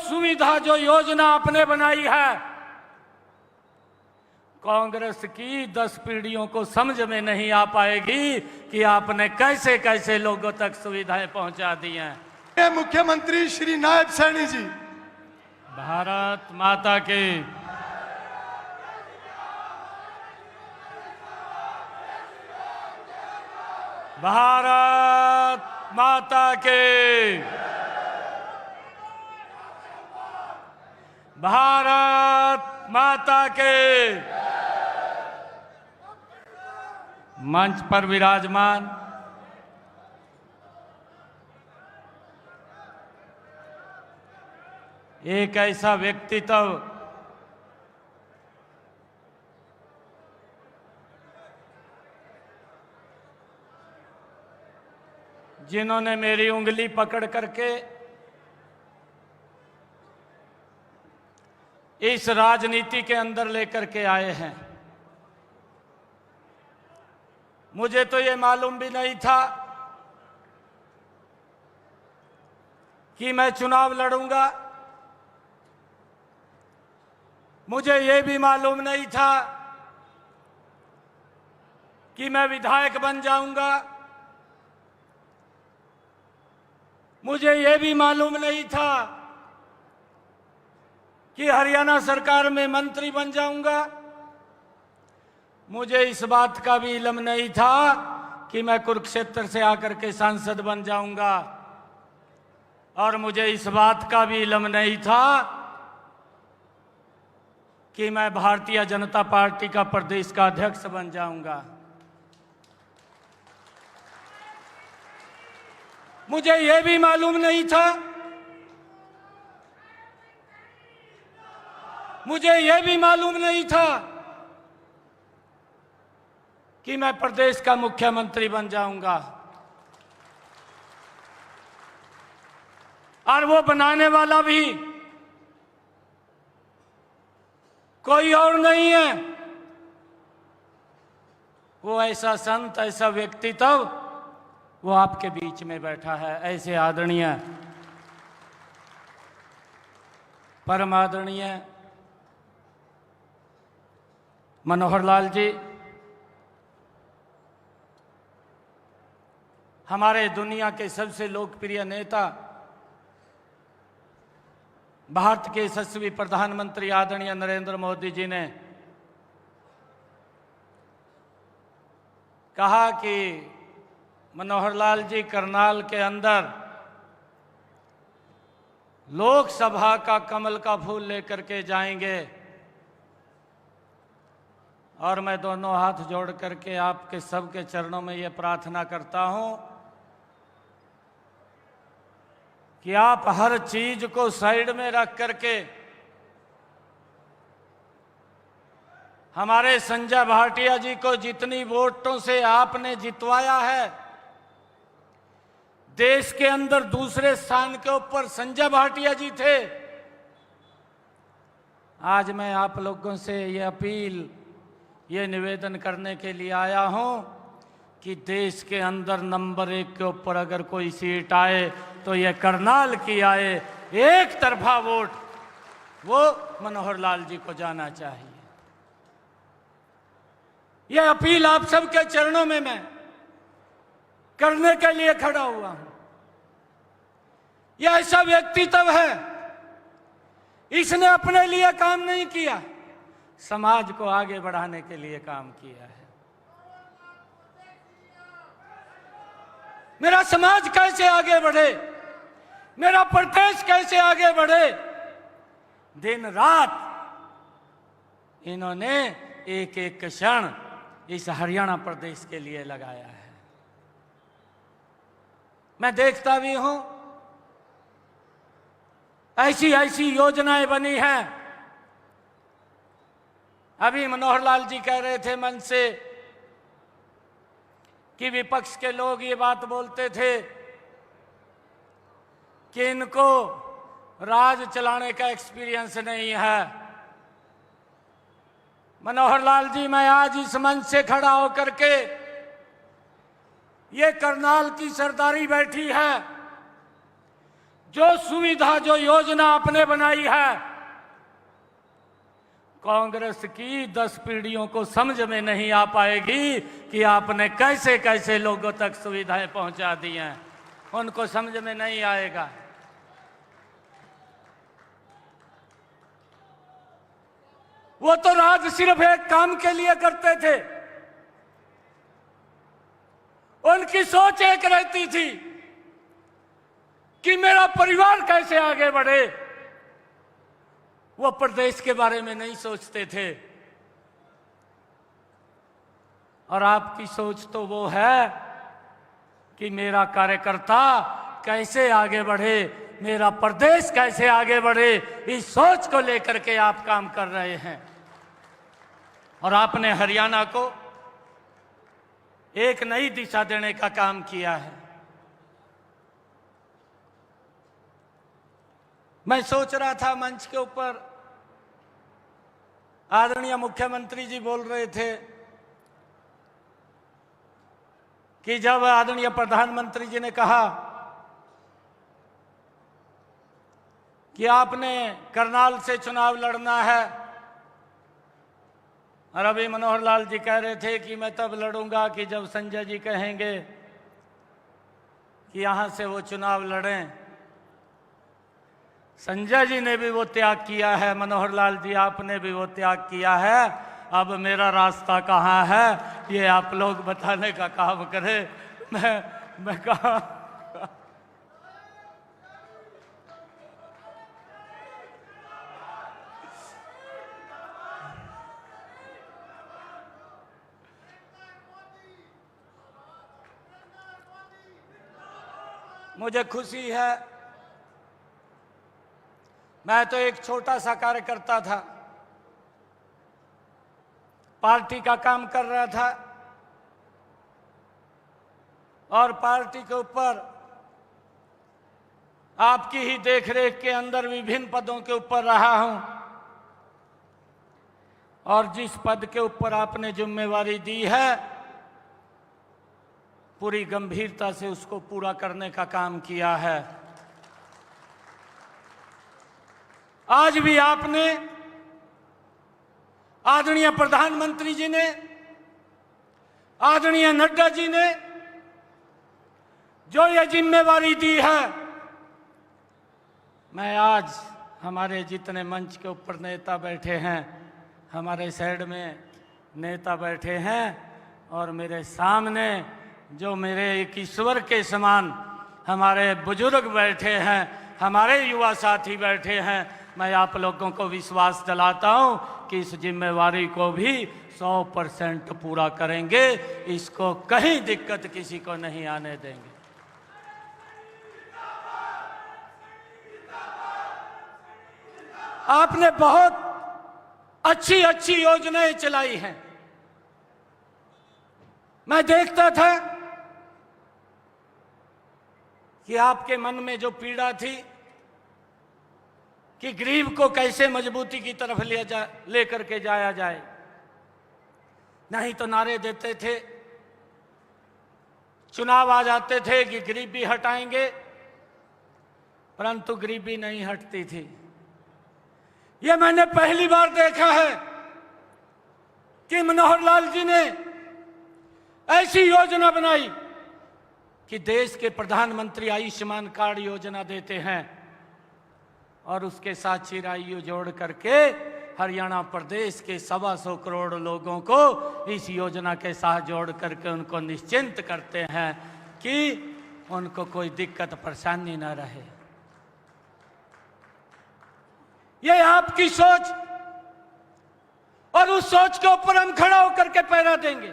सुविधा जो योजना आपने बनाई है, कांग्रेस की 10 पीढ़ियों को समझ में नहीं आ पाएगी कि आपने कैसे कैसे लोगों तक सुविधाएं पहुंचा दी हैं। मुख्यमंत्री श्री नायब सैनी जी। भारत माता की। भारत माता के। भारत माता के। मंच पर विराजमान एक ऐसा व्यक्तित्व जिन्होंने मेरी उंगली पकड़ करके इस राजनीति के अंदर लेकर के आए हैं। मुझे तो ये मालूम भी नहीं था कि मैं चुनाव लड़ूंगा। मुझे ये भी मालूम नहीं था कि मैं विधायक बन जाऊंगा। मुझे ये भी मालूम नहीं था कि हरियाणा सरकार में मंत्री बन जाऊंगा। मुझे इस बात का भी इल्म नहीं था कि मैं कुरुक्षेत्र से आकर के सांसद बन जाऊंगा। और मुझे इस बात का भी इल्म नहीं था कि मैं भारतीय जनता पार्टी का प्रदेश का अध्यक्ष बन जाऊंगा। मुझे यह भी मालूम नहीं था, मुझे यह भी मालूम नहीं था कि मैं प्रदेश का मुख्यमंत्री बन जाऊंगा। और वो बनाने वाला भी कोई और नहीं है, वो ऐसा संत, ऐसा व्यक्तित्व वो आपके बीच में बैठा है। ऐसे आदरणीय, परम आदरणीय मनोहर लाल जी, हमारे दुनिया के सबसे लोकप्रिय नेता, भारत के यशस्वी प्रधानमंत्री आदरणीय नरेंद्र मोदी जी ने कहा कि मनोहर लाल जी करनाल के अंदर लोकसभा का कमल का फूल लेकर के जाएंगे। और मैं दोनों हाथ जोड़ करके आपके सबके चरणों में ये प्रार्थना करता हूं कि आप हर चीज को साइड में रख करके हमारे संजय भाटिया जी को जितनी वोटों से आपने जितवाया है, देश के अंदर दूसरे स्थान के ऊपर संजय भाटिया जी थे। आज मैं आप लोगों से ये अपील, ये निवेदन करने के लिए आया हूं कि देश के अंदर नंबर 1 के ऊपर अगर कोई सीट आए तो ये करनाल की आए। एक तरफा वोट वो मनोहर लाल जी को जाना चाहिए। ये अपील आप सबके चरणों में मैं करने के लिए खड़ा हुआ हूं। यह ऐसा व्यक्तित्व है, इसने अपने लिए काम नहीं किया, समाज को आगे बढ़ाने के लिए काम किया है। मेरा समाज कैसे आगे बढ़े, मेरा प्रदेश कैसे आगे बढ़े, दिन रात इन्होंने एक एक क्षण इस हरियाणा प्रदेश के लिए लगाया है। मैं देखता भी हूं ऐसी ऐसी योजनाएं बनी हैं। अभी मनोहर लाल जी कह रहे थे मन से कि विपक्ष के लोग ये बात बोलते थे कि इनको राज चलाने का एक्सपीरियंस नहीं है। मनोहर लाल जी, मैं आज इस मंच से खड़ा होकर के, ये करनाल की सरदारी बैठी है जो सुविधा, जो योजना आपने बनाई है, कांग्रेस की 10 पीढ़ियों को समझ में नहीं आ पाएगी कि आपने कैसे कैसे लोगों तक सुविधाएं पहुंचा दी हैं। उनको समझ में नहीं आएगा। वो तो राज सिर्फ एक काम के लिए करते थे। उनकी सोच एक रहती थी कि मेरा परिवार कैसे आगे बढ़े। वो प्रदेश के बारे में नहीं सोचते थे। और आपकी सोच तो वो है कि मेरा कार्यकर्ता कैसे आगे बढ़े, मेरा प्रदेश कैसे आगे बढ़े, इस सोच को लेकर के आप काम कर रहे हैं। और आपने हरियाणा को एक नई दिशा देने का काम किया है। मैं सोच रहा था, मंच के ऊपर आदरणीय मुख्यमंत्री जी बोल रहे थे कि जब आदरणीय प्रधानमंत्री जी ने कहा कि आपने करनाल से चुनाव लड़ना है, और अभी मनोहर लाल जी कह रहे थे कि मैं तब लड़ूंगा कि जब संजय जी कहेंगे कि यहां से वो चुनाव लड़ें। संजय जी ने भी वो त्याग किया है, मनोहर लाल जी आपने भी वो त्याग किया है। अब मेरा रास्ता कहाँ है, ये आप लोग बताने का काम करें। मैं कहा मुझे खुशी है, मैं तो एक छोटा सा कार्यकर्ता था, पार्टी का काम कर रहा था, और पार्टी के ऊपर आपकी ही देखरेख के अंदर विभिन्न पदों के ऊपर रहा हूं। और जिस पद के ऊपर आपने जिम्मेवारी दी है, पूरी गंभीरता से उसको पूरा करने का काम किया है। आज भी आपने, आदरणीय प्रधानमंत्री जी ने, आदरणीय नड्डा जी ने जो ये जिम्मेवारी दी है, मैं आज हमारे जितने मंच के ऊपर नेता बैठे हैं, हमारे साइड में नेता बैठे हैं, और मेरे सामने जो मेरे एक ईश्वर के समान हमारे बुजुर्ग बैठे हैं, हमारे युवा साथी बैठे हैं, मैं आप लोगों को विश्वास दिलाता हूं कि इस जिम्मेवारी को भी 100% पूरा करेंगे। इसको कहीं दिक्कत किसी को नहीं आने देंगे। आपने बहुत अच्छी अच्छी योजनाएं चलाई हैं। मैं देखता था कि आपके मन में जो पीड़ा थी कि गरीब को कैसे मजबूती की तरफ ले करके जाया जाए, नहीं तो नारे देते थे, चुनाव आ जाते थे कि गरीबी हटाएंगे, परंतु गरीबी नहीं हटती थी। ये मैंने पहली बार देखा है कि मनोहर लाल जी ने ऐसी योजना बनाई कि देश के प्रधानमंत्री आयुष्मान कार्ड योजना देते हैं, और उसके साथ चिरायु जोड़ करके हरियाणा प्रदेश के 125 करोड़ लोगों को इस योजना के साथ जोड़ करके उनको निश्चिंत करते हैं कि उनको कोई दिक्कत परेशानी न रहे। ये आपकी सोच, और उस सोच के ऊपर हम खड़ा होकर के पहरा देंगे।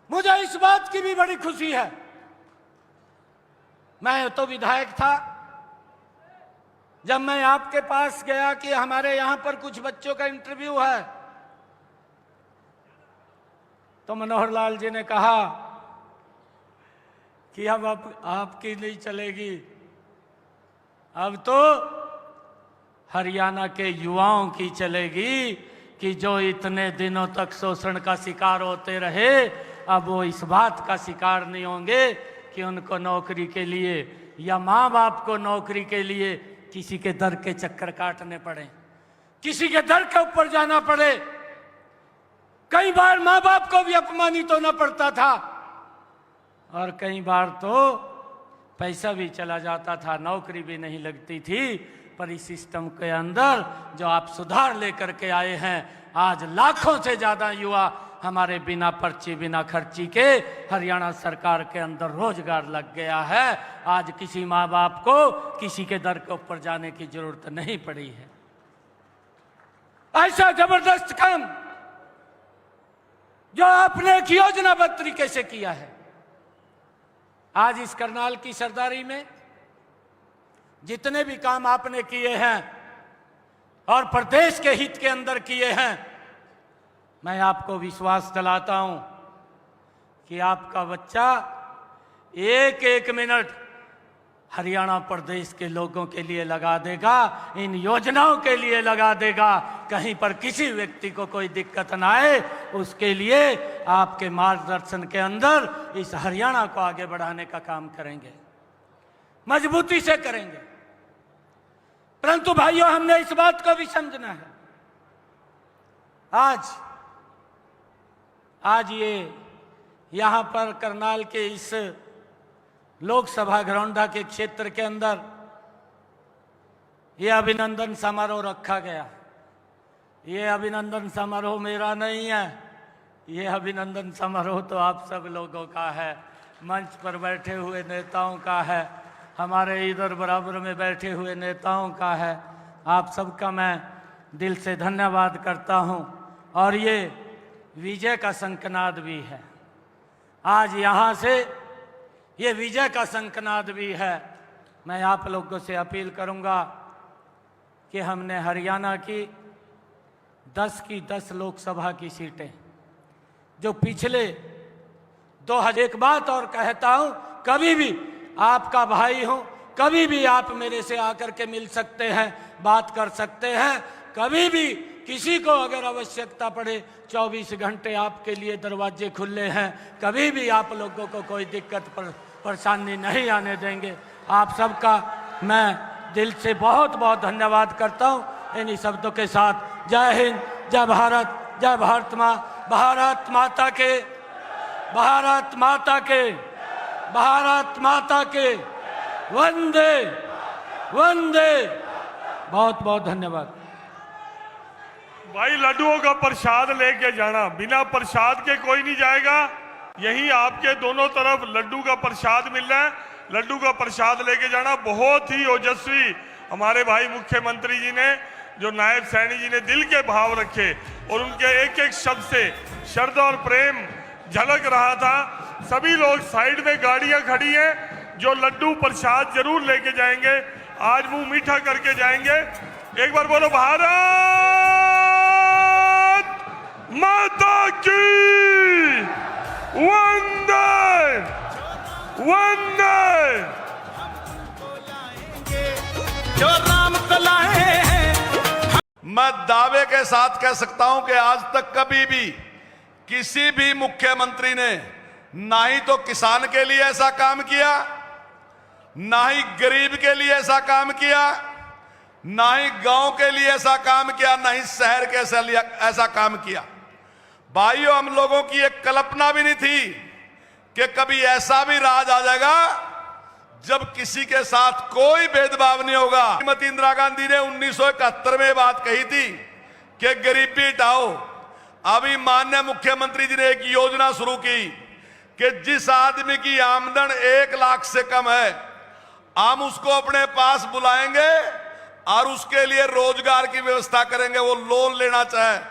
मुझे इस बात की भी बड़ी खुशी है, मैं तो विधायक था, जब मैं आपके पास गया कि हमारे यहां पर कुछ बच्चों का इंटरव्यू है, तो मनोहर लाल जी ने कहा कि अब आपकी नहीं चलेगी, अब तो हरियाणा के युवाओं की चलेगी कि जो इतने दिनों तक शोषण का शिकार होते रहे, अब वो इस बात का शिकार नहीं होंगे कि उनको नौकरी के लिए या माँ बाप को नौकरी के लिए किसी के दर के चक्कर काटने पड़े, किसी के दर के ऊपर जाना पड़े। कई बार माँ बाप को भी अपमानित होना पड़ता था और कई बार तो पैसा भी चला जाता था, नौकरी भी नहीं लगती थी। पर इस सिस्टम के अंदर जो आप सुधार लेकर के आए हैं, आज लाखों से ज्यादा युवा हमारे बिना पर्ची बिना खर्ची के हरियाणा सरकार के अंदर रोजगार लग गया है। आज किसी माँ बाप को किसी के दर के ऊपर जाने की जरूरत नहीं पड़ी है। ऐसा जबरदस्त काम जो आपने एक योजनाबद्ध तरीके से किया है, आज इस करनाल की सरदारी में जितने भी काम आपने किए हैं और प्रदेश के हित के अंदर किए हैं, मैं आपको विश्वास दिलाता हूं कि आपका बच्चा एक एक मिनट हरियाणा प्रदेश के लोगों के लिए लगा देगा, इन योजनाओं के लिए लगा देगा। कहीं पर किसी व्यक्ति को कोई दिक्कत ना आए, उसके लिए आपके मार्गदर्शन के अंदर इस हरियाणा को आगे बढ़ाने का काम करेंगे, मजबूती से करेंगे। परंतु भाइयों, हमने इस बात को भी समझना है, आज ये यहां पर करनाल के इस लोकसभा घरौंडा के क्षेत्र के अंदर ये अभिनंदन समारोह रखा गया। ये अभिनंदन समारोह मेरा नहीं है, ये अभिनंदन समारोह तो आप सब लोगों का है, मंच पर बैठे हुए नेताओं का है, हमारे इधर बराबर में बैठे हुए नेताओं का है। आप सबका मैं दिल से धन्यवाद करता हूं। और ये विजय का शंखनाद भी है, आज यहाँ से ये विजय का शंखनाद भी है। मैं आप लोगों से अपील करूंगा कि हमने हरियाणा की 10 की 10 लोकसभा की सीटें जो पिछले 2000, एक बात और कहता हूं, कभी भी आपका भाई हूं, कभी भी आप मेरे से आकर के मिल सकते हैं, बात कर सकते हैं। कभी भी किसी को अगर आवश्यकता पड़े 24 घंटे आपके लिए दरवाजे खुले हैं। कभी भी आप लोगों को कोई दिक्कत परेशानी नहीं आने देंगे। आप सबका मैं दिल से बहुत बहुत धन्यवाद करता हूं। इन्हीं शब्दों के साथ जय हिंद, जय भारत, जय भारत माँ, भारत माता के, भारत माता के, भारत माता के, वंदे वंदे। बहुत बहुत धन्यवाद। भाई, लड्डुओं का प्रसाद लेके जाना, बिना प्रसाद के कोई नहीं जाएगा। यहीं आपके दोनों तरफ लड्डू का प्रसाद मिल रहा है, लड्डू का प्रसाद लेके जाना। बहुत ही ओजस्वी हमारे भाई मुख्यमंत्री जी ने, जो नायब सैनी जी ने दिल के भाव रखे और उनके एक एक शब्द से श्रद्धा और प्रेम झलक रहा था। सभी लोग साइड में गाड़ियां खड़ी हैं जो लड्डू प्रसाद जरूर लेके जाएंगे, आज मुंह मीठा करके जाएंगे। एक बार बोलो भारत माता की, वंदे वंदे। जो राम को लाए हैं। मैं दावे के साथ कह सकता हूं कि आज तक कभी भी किसी भी मुख्यमंत्री ने ना ही तो किसान के लिए ऐसा काम किया, ना ही गरीब के लिए ऐसा काम किया, ना ही गांव के लिए ऐसा काम किया, ना ही शहर के ऐसा काम किया। भाइयों, हम लोगों की एक कल्पना भी नहीं थी कि कभी ऐसा भी राज आ जाएगा जब किसी के साथ कोई भेदभाव नहीं होगा। श्रीमती इंदिरा गांधी ने 1971 में बात कही थी कि गरीबी हटाओ। अभी माननीय मुख्यमंत्री जी ने एक योजना शुरू की कि जिस आदमी की आमदन 1 लाख से कम है, हम उसको अपने पास बुलाएंगे और उसके लिए रोजगार की व्यवस्था करेंगे। वो लोन लेना चाहे